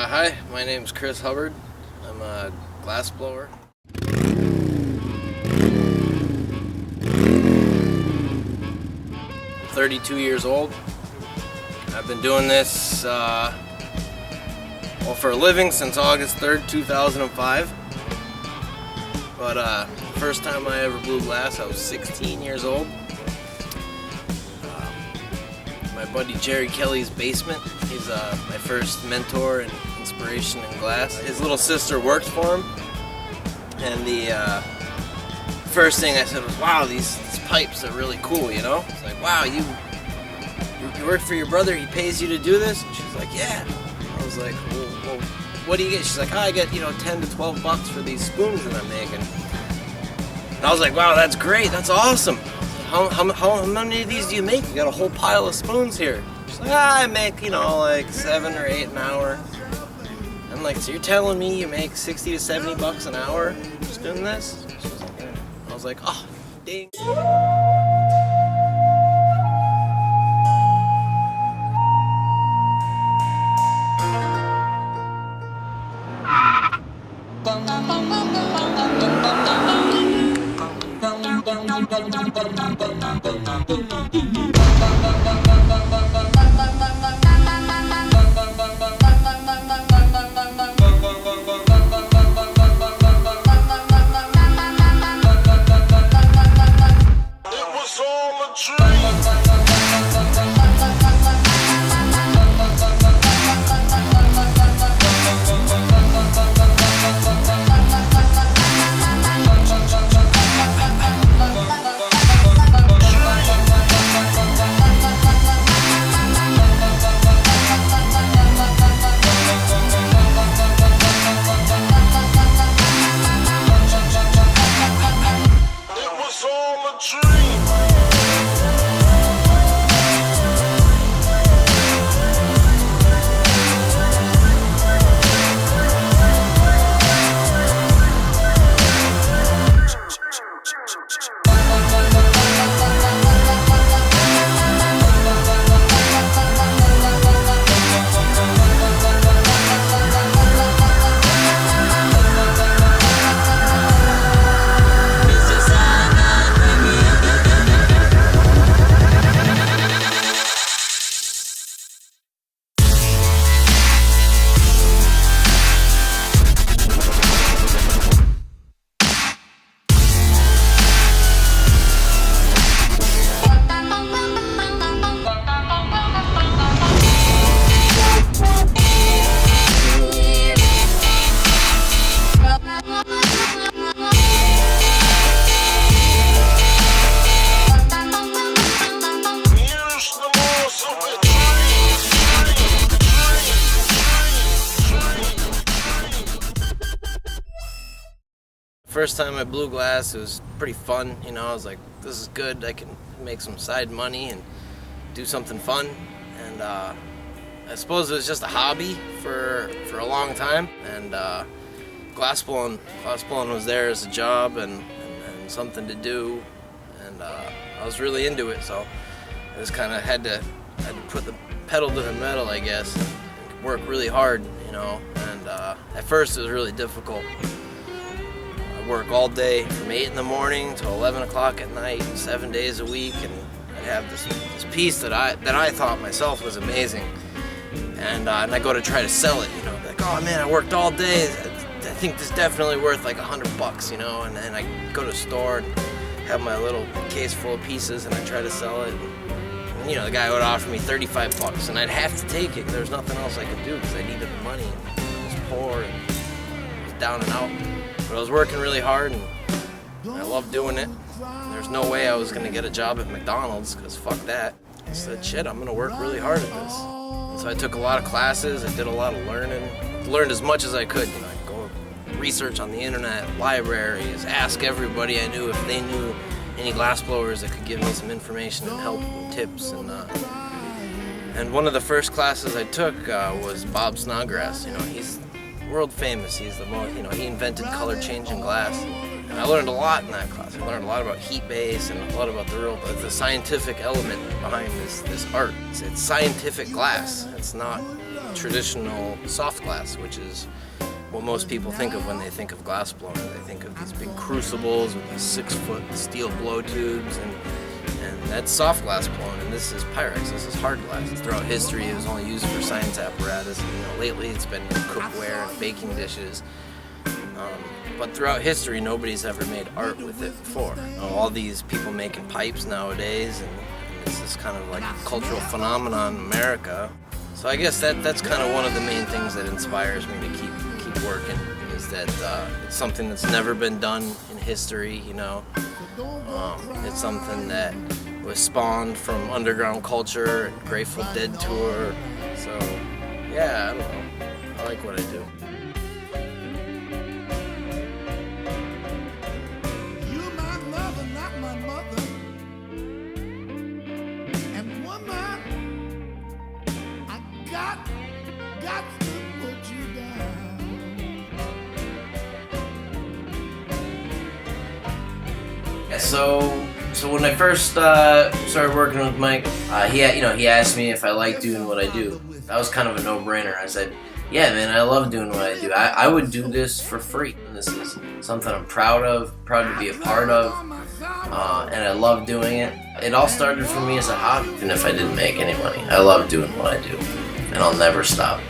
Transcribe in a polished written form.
Hi, my name's Hubbard. I'm a glass blower. I'm 32 years old. I've been doing this for a living since August 3rd, 2005. But first time I ever blew glass, I was 16 years old. My buddy Jerry Kelly's basement. He's my first mentor and inspiration in glass. His little sister worked for him, and the first thing I said was, "Wow, these pipes are really cool." You know, it's like, "Wow, you work for your brother? He pays you to do this?" And she's like, "Yeah." I was like, "Well, what do you get?" She's like, "Oh, I get 10 to 12 bucks for these spoons that I'm making." And I was like, "Wow, that's great. That's awesome. How many of these do you make? You got a whole pile of spoons here." She's like, "I make, like 7 or 8 an hour." I'm like, "So you're telling me you make 60 to 70 bucks an hour just doing this?" She was like, "Yeah." I was like, "Oh, dang." First time I blew glass, it was pretty fun. I was like, this is good. I can make some side money and do something fun. And I suppose it was just a hobby for a long time. And glass blowing was there as a job and something to do. And I was really into it, so I just kind of had to pedal to the metal, I guess, and work really hard, you know. And at first it was really difficult. I work all day from 8 in the morning till 11 o'clock at night, 7 days a week, and I'd have this piece that I thought myself was amazing. And I go to try to sell it, you know, like, oh man, I worked all day. I think this is definitely worth like $100, you know. And then I go to a store and have my little case full of pieces, and I try to sell it. And, you know, the guy would offer me $35, and I'd have to take it. There was nothing else I could do because I needed the money. I was poor and I was down and out. But I was working really hard, and I loved doing it. There's no way I was gonna get a job at McDonald's, because fuck that. I said, shit, I'm gonna work really hard at this. And so I took a lot of classes, I did a lot of learning. Learned as much as I could, you know. I'd go research on the internet, libraries, ask everybody I knew if they knew any glassblowers that could give me some information and help and tips. And one of the first classes I took was Bob Snodgrass. You know, he's world famous. He's the most, you know, he invented color changing glass. And I learned a lot in that class. I learned a lot about heat base and a lot about the scientific element behind this art. It's scientific glass. It's not traditional soft glass, which is what most people think of when they think of glass blowing. They think of these big crucibles with these 6-foot steel blow tubes, and that's soft glass blowing, and this is Pyrex, this is hard glass. Throughout history it was only used for science apparatus, and, you know, lately it's been cookware and baking dishes. But throughout history nobody's ever made art with it before. You know, all these people making pipes nowadays, and it's this kind of like cultural phenomenon in America. So I guess that's kind of one of the main things that inspires me to keep working, is that it's something that's never been done in history, you know. It's something that was spawned from underground culture and Grateful Dead tour. So yeah, I don't know. I like what I do. So when I first started working with Mike, he asked me if I liked doing what I do. That was kind of a no-brainer. I said, yeah, man, I love doing what I do. I would do this for free. This is something I'm proud to be a part of, and I love doing it. It all started for me as a hobby, even if I didn't make any money. I love doing what I do, and I'll never stop.